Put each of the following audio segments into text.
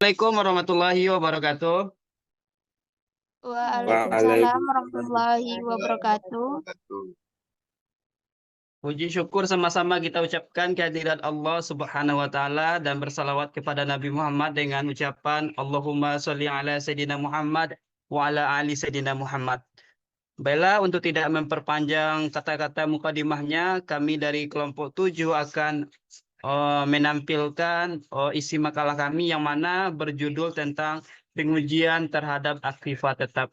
Assalamualaikum warahmatullahi wabarakatuh. Waalaikumsalam warahmatullahi wabarakatuh. Puji syukur sama-sama kita ucapkan kehadirat Allah Subhanahu wa taala dan bersalawat kepada Nabi Muhammad dengan ucapan Allahumma sholli ala Sayyidina Muhammad wa ala ali Sayyidina Muhammad. Baiklah, untuk tidak memperpanjang kata-kata mukadimahnya, kami dari kelompok 7 akan menampilkan isi makalah kami yang mana berjudul tentang pengujian terhadap aktiva tetap.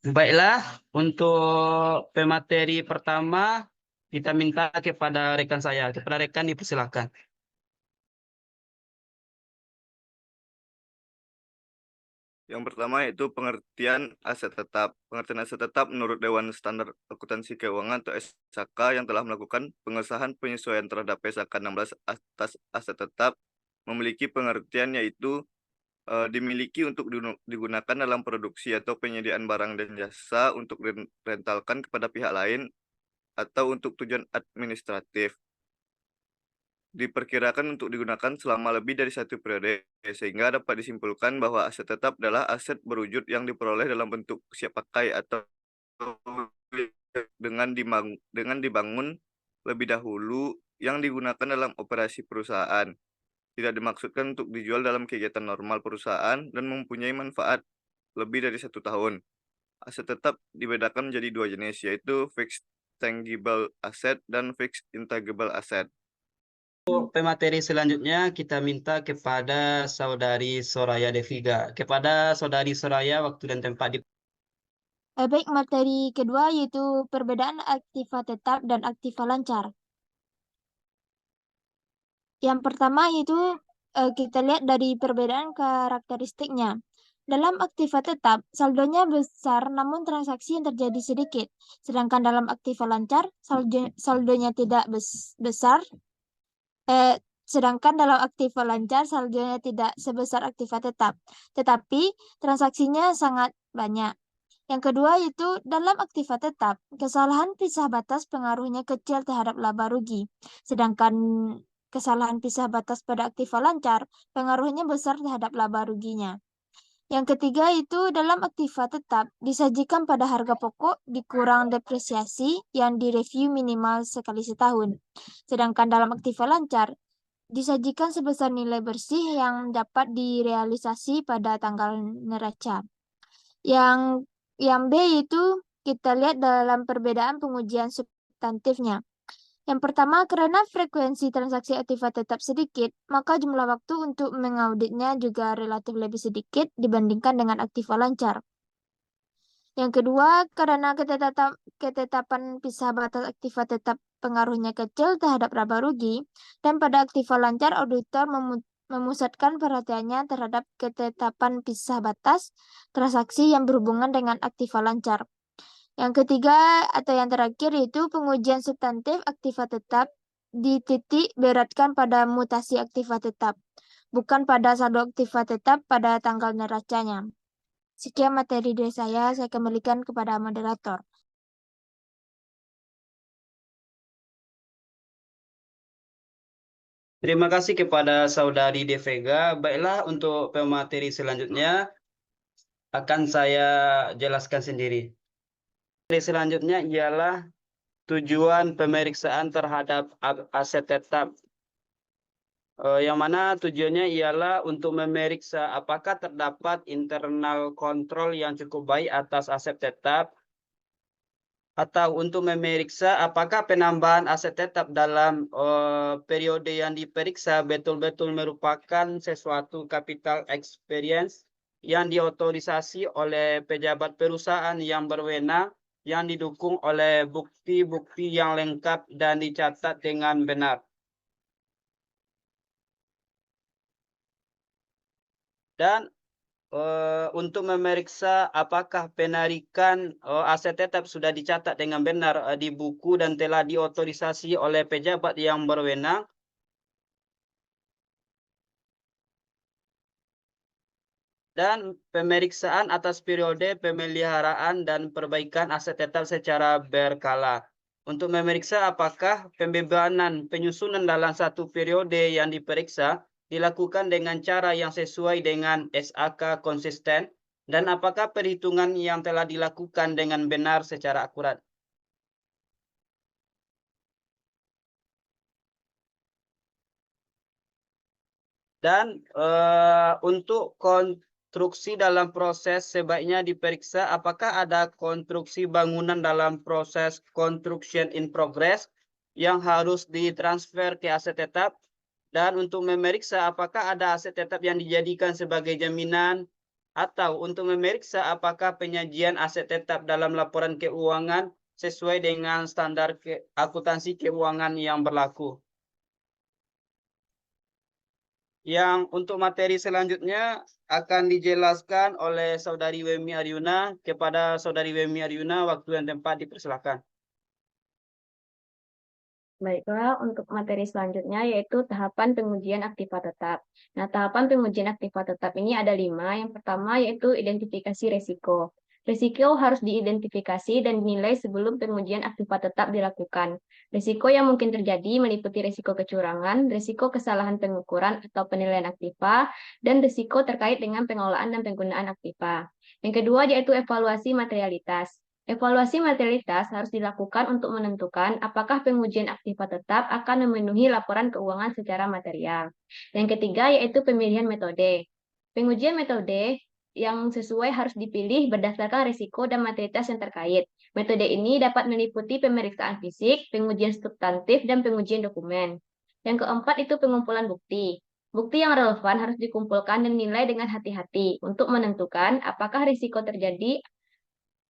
Baiklah, untuk pemateri pertama kita minta kepada rekan saya. Kepada rekan dipersilakan. Yang pertama yaitu pengertian aset tetap. Pengertian aset tetap menurut Dewan Standar Akuntansi Keuangan atau SAK yang telah melakukan pengesahan penyesuaian terhadap PSAK 16 atas aset tetap memiliki pengertian yaitu dimiliki untuk digunakan dalam produksi atau penyediaan barang dan jasa untuk rentalkan kepada pihak lain atau untuk tujuan administratif. Diperkirakan untuk digunakan selama lebih dari satu periode, sehingga dapat disimpulkan bahwa aset tetap adalah aset berwujud yang diperoleh dalam bentuk siap pakai atau dengan dibangun lebih dahulu yang digunakan dalam operasi perusahaan. Tidak dimaksudkan untuk dijual dalam kegiatan normal perusahaan dan mempunyai manfaat lebih dari 1 tahun. Aset tetap dibedakan menjadi 2 jenis, yaitu fixed tangible asset dan fixed intangible asset. Untuk pemateri selanjutnya kita minta kepada Saudari Soraya Deviga. Kepada Saudari Soraya, waktu dan tempat Baik, materi kedua yaitu perbedaan aktiva tetap dan aktiva lancar. Yang pertama yaitu kita lihat dari perbedaan karakteristiknya. Dalam aktiva tetap, saldonya besar namun transaksi yang terjadi sedikit. Sedangkan dalam aktiva lancar, saldonya tidak besar. Sedangkan dalam aktiva lancar, saldonya tidak sebesar aktiva tetap. Tetapi transaksinya sangat banyak. Yang kedua yaitu dalam aktiva tetap, kesalahan pisah batas pengaruhnya kecil terhadap laba rugi. Sedangkan kesalahan pisah batas pada aktiva lancar, pengaruhnya besar terhadap laba ruginya. Yang ketiga itu dalam aktiva tetap, disajikan pada harga pokok dikurang depresiasi yang direview minimal sekali setahun. Sedangkan dalam aktiva lancar, disajikan sebesar nilai bersih yang dapat direalisasi pada tanggal neraca. Yang B itu kita lihat dalam perbedaan pengujian substantifnya. Yang pertama, karena frekuensi transaksi aktiva tetap sedikit, maka jumlah waktu untuk mengauditnya juga relatif lebih sedikit dibandingkan dengan aktiva lancar. Yang kedua, karena ketetapan pisah batas aktiva tetap pengaruhnya kecil terhadap laba rugi, dan pada aktiva lancar auditor memusatkan perhatiannya terhadap ketetapan pisah batas transaksi yang berhubungan dengan aktiva lancar. Yang ketiga atau yang terakhir yaitu pengujian substantif aktiva tetap dititik beratkan pada mutasi aktiva tetap, bukan pada saldo aktiva tetap pada tanggal neracanya. Sekian materi dari saya kembalikan kepada moderator. Terima kasih kepada Saudari Devega. Baiklah, untuk pemateri selanjutnya akan saya jelaskan sendiri. Materi selanjutnya ialah tujuan pemeriksaan terhadap aset tetap. Yang mana tujuannya ialah untuk memeriksa apakah terdapat internal control yang cukup baik atas aset tetap, atau untuk memeriksa apakah penambahan aset tetap dalam periode yang diperiksa betul-betul merupakan sesuatu capital experience yang diotorisasi oleh pejabat perusahaan yang berwenang, yang didukung oleh bukti-bukti yang lengkap dan dicatat dengan benar. Dan untuk memeriksa apakah penarikan aset tetap sudah dicatat dengan benar di buku dan telah diotorisasi oleh pejabat yang berwenang. Dan pemeriksaan atas periode pemeliharaan dan perbaikan aset tetap secara berkala. Untuk memeriksa apakah pembebanan penyusunan dalam satu periode yang diperiksa dilakukan dengan cara yang sesuai dengan SAK konsisten? Dan apakah perhitungan yang telah dilakukan dengan benar secara akurat? Dan untuk konstruksi dalam proses sebaiknya diperiksa apakah ada konstruksi bangunan dalam proses construction in progress yang harus ditransfer ke aset tetap. Dan untuk memeriksa apakah ada aset tetap yang dijadikan sebagai jaminan, atau untuk memeriksa apakah penyajian aset tetap dalam laporan keuangan sesuai dengan standar akuntansi keuangan yang berlaku. Yang untuk materi selanjutnya akan dijelaskan oleh Saudari Wemi Aryuna. Kepada Saudari Wemi Aryuna, waktu dan tempat dipersilakan. Baiklah, untuk materi selanjutnya yaitu tahapan pengujian aktiva tetap. Nah, tahapan pengujian aktiva tetap ini ada 5. Yang pertama yaitu identifikasi resiko. Risiko harus diidentifikasi dan dinilai sebelum pengujian aktiva tetap dilakukan. Risiko yang mungkin terjadi meliputi risiko kecurangan, risiko kesalahan pengukuran atau penilaian aktiva, dan risiko terkait dengan pengelolaan dan penggunaan aktiva. Yang kedua yaitu evaluasi materialitas. Evaluasi materialitas harus dilakukan untuk menentukan apakah pengujian aktiva tetap akan memenuhi laporan keuangan secara material. Yang ketiga yaitu pemilihan metode. Pengujian metode yang sesuai harus dipilih berdasarkan risiko dan materialitas yang terkait. Metode ini dapat meliputi pemeriksaan fisik, pengujian substantif, dan pengujian dokumen. Yang keempat itu pengumpulan bukti. Bukti yang relevan harus dikumpulkan dan dinilai dengan hati-hati untuk menentukan apakah risiko terjadi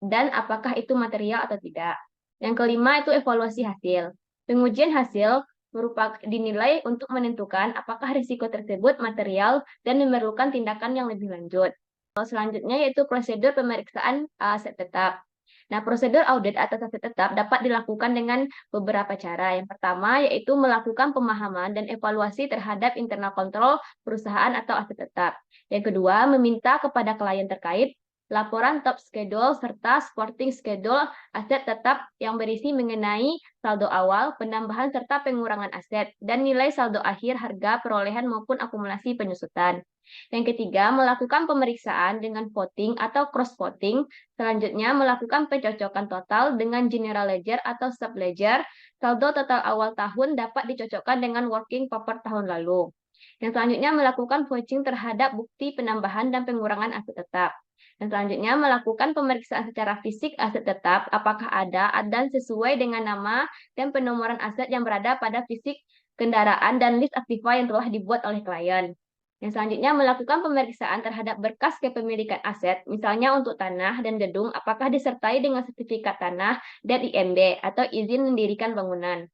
dan apakah itu material atau tidak. Yang kelima itu evaluasi hasil. Pengujian hasil merupakan dinilai untuk menentukan apakah risiko tersebut material dan memerlukan tindakan yang lebih lanjut. Selanjutnya yaitu prosedur pemeriksaan aset tetap. Nah, prosedur audit atas aset tetap dapat dilakukan dengan beberapa cara. Yang pertama yaitu melakukan pemahaman dan evaluasi terhadap internal kontrol perusahaan atau aset tetap. Yang kedua, meminta kepada klien terkait laporan top schedule serta supporting schedule aset tetap yang berisi mengenai saldo awal, penambahan serta pengurangan aset, dan nilai saldo akhir harga perolehan maupun akumulasi penyusutan. Yang ketiga, melakukan pemeriksaan dengan voting atau cross-voting. Selanjutnya, melakukan pencocokan total dengan general ledger atau sub ledger. Saldo total awal tahun dapat dicocokkan dengan working paper tahun lalu. Yang selanjutnya, melakukan vouching terhadap bukti penambahan dan pengurangan aset tetap. Dan selanjutnya melakukan pemeriksaan secara fisik aset tetap, apakah ada dan sesuai dengan nama dan penomoran aset yang berada pada fisik kendaraan dan list aktiva yang telah dibuat oleh klien. Yang selanjutnya melakukan pemeriksaan terhadap berkas kepemilikan aset, misalnya untuk tanah dan gedung, apakah disertai dengan sertifikat tanah dan IMB atau izin mendirikan bangunan.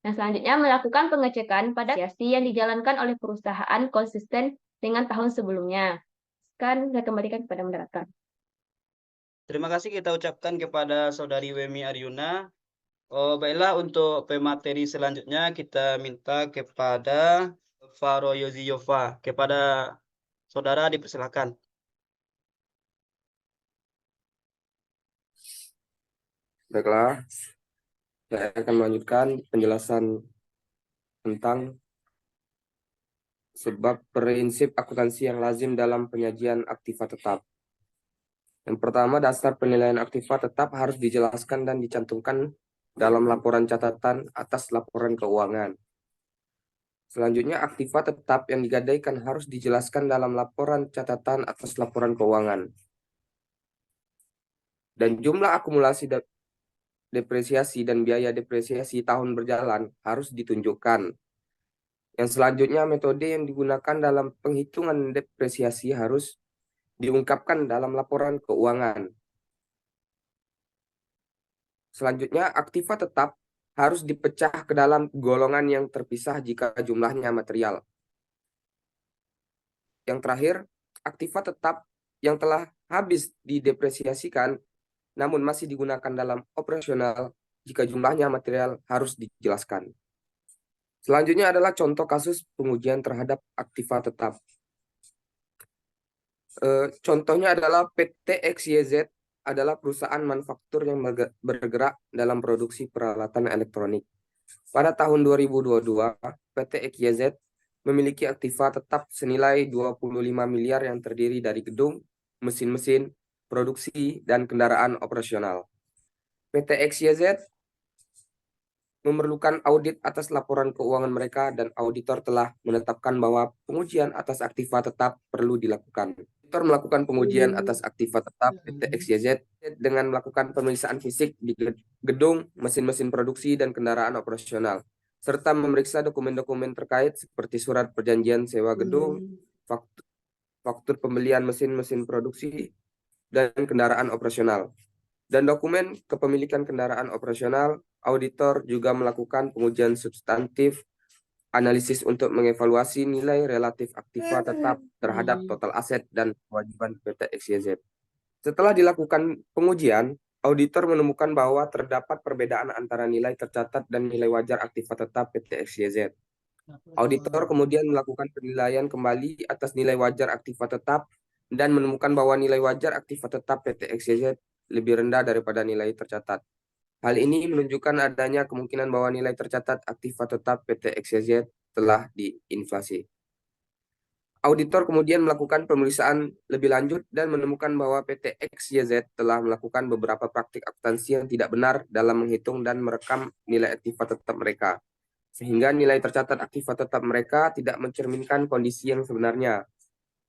Yang selanjutnya melakukan pengecekan pada asosiasi yang dijalankan oleh perusahaan konsisten dengan tahun sebelumnya. Sekarang saya kembalikan kepada moderator. Terima kasih kita ucapkan kepada Saudari Wemi Aryuna. Baiklah, untuk pemateri selanjutnya kita minta kepada Faro Yoziyova. Kepada saudara dipersilakan. Baiklah, saya akan melanjutkan penjelasan tentang sebab prinsip akuntansi yang lazim dalam penyajian aktiva tetap. Yang pertama, dasar penilaian aktiva tetap harus dijelaskan dan dicantumkan dalam laporan catatan atas laporan keuangan. Selanjutnya, aktiva tetap yang digadaikan harus dijelaskan dalam laporan catatan atas laporan keuangan. Dan jumlah akumulasi depresiasi dan biaya depresiasi tahun berjalan harus ditunjukkan. Yang selanjutnya, metode yang digunakan dalam penghitungan depresiasi harus diungkapkan dalam laporan keuangan. Selanjutnya, aktiva tetap harus dipecah ke dalam golongan yang terpisah jika jumlahnya material. Yang terakhir, aktiva tetap yang telah habis didepresiasikan namun masih digunakan dalam operasional jika jumlahnya material harus dijelaskan. Selanjutnya adalah contoh kasus pengujian terhadap aktiva tetap. Contohnya adalah PT XYZ adalah perusahaan manufaktur yang bergerak dalam produksi peralatan elektronik. Pada tahun 2022, PT XYZ memiliki aktiva tetap senilai 25 miliar yang terdiri dari gedung, mesin-mesin, produksi, dan kendaraan operasional. PT XYZ memerlukan audit atas laporan keuangan mereka dan auditor telah menetapkan bahwa pengujian atas aktiva tetap perlu dilakukan. Auditor melakukan pengujian atas aktiva tetap PT XYZ dengan melakukan pemeriksaan fisik di gedung, mesin-mesin produksi, dan kendaraan operasional, serta memeriksa dokumen-dokumen terkait seperti surat perjanjian sewa gedung, faktur pembelian mesin-mesin produksi, dan kendaraan operasional. Dan dokumen kepemilikan kendaraan operasional, auditor juga melakukan pengujian substantif analisis untuk mengevaluasi nilai relatif aktiva tetap terhadap total aset dan kewajiban PT XYZ. Setelah dilakukan pengujian, auditor menemukan bahwa terdapat perbedaan antara nilai tercatat dan nilai wajar aktiva tetap PT XYZ. Auditor kemudian melakukan penilaian kembali atas nilai wajar aktiva tetap dan menemukan bahwa nilai wajar aktiva tetap PT XYZ lebih rendah daripada nilai tercatat. Hal ini menunjukkan adanya kemungkinan bahwa nilai tercatat aktiva tetap PT XYZ telah diinflasi. Auditor kemudian melakukan pemeriksaan lebih lanjut dan menemukan bahwa PT XYZ telah melakukan beberapa praktik akuntansi yang tidak benar dalam menghitung dan merekam nilai aktiva tetap mereka, sehingga nilai tercatat aktiva tetap mereka tidak mencerminkan kondisi yang sebenarnya.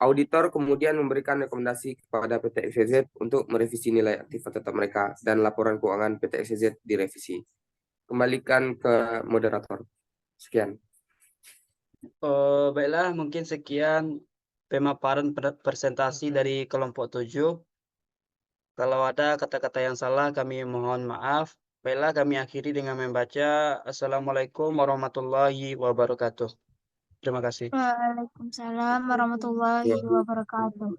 Auditor kemudian memberikan rekomendasi kepada PT XYZ untuk merevisi nilai aktiva tetap mereka dan laporan keuangan PT XYZ direvisi. Kembalikan ke moderator. Sekian. Baiklah, mungkin sekian pemaparan presentasi dari kelompok 7. Kalau ada kata-kata yang salah, kami mohon maaf. Baiklah, kami akhiri dengan membaca Assalamualaikum warahmatullahi wabarakatuh. Terima kasih. Waalaikumsalam warahmatullahi wabarakatuh.